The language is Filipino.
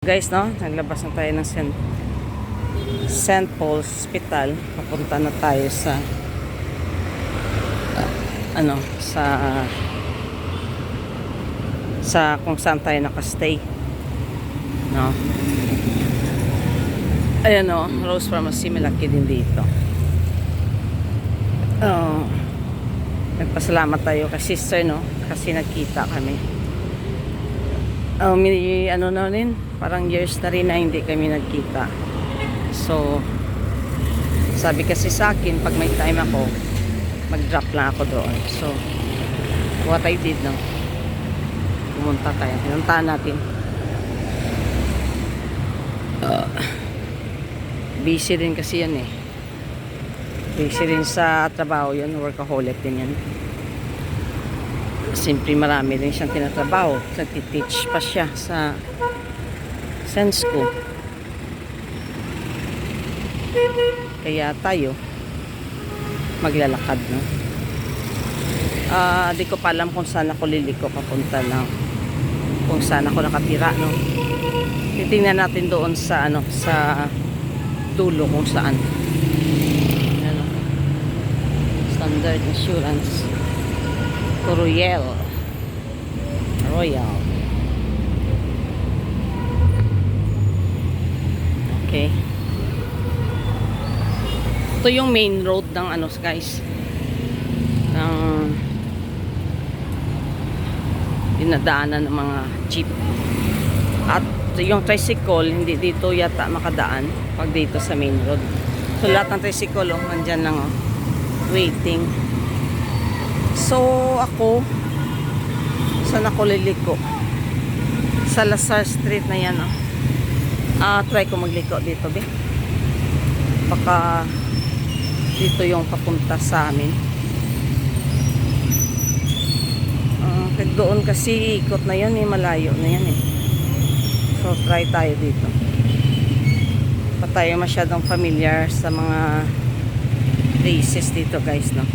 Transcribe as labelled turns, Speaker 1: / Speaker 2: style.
Speaker 1: Guys, no, naglabas na tayo ng St. Paul's Hospital. Papunta na tayo sa sa kung saan tayo nakastay, no. Ayan, no, Rose Pharmacy, malaki din dito. Nagpasalamat tayo kay sister, no, kasi nagkita kami. May na rin, parang years na rin na hindi kami nagkita. So, sabi kasi sa akin, pag may time ako, mag-drop lang ako doon. So, what I did, no, pumunta tayo. Pinuntahan natin. Busy din kasi yan eh. Busy rin sa trabaho yun. Workaholic din yan. Siyempre marami din siyang tinatrabaho. Nagtiteach pa siya sa Sensko. Kaya tayo maglalakad, no? Di ko pa alam kung saan ako liliko papunta lang. Kung saan ako nakatira, no? Titingnan natin doon sa sa dulo kung saan. Standard Insurance Royal. Okay. Ito yung main road ng guys. Ng dinadaanan ng mga jeep. At yung tricycle, hindi dito yata makadaan pag dito sa main road. So lahat ng tricycle, nandyan lang, waiting. So, ako, saan ako liliko? Sa Lazar Street na yan, try ko magliko dito, be. Baka dito yung papunta sa amin. Kahit doon kasi ikot na yan, malayo na yan, eh. So, try tayo dito. Pa tayo masyadong familiar sa mga places dito, guys, no?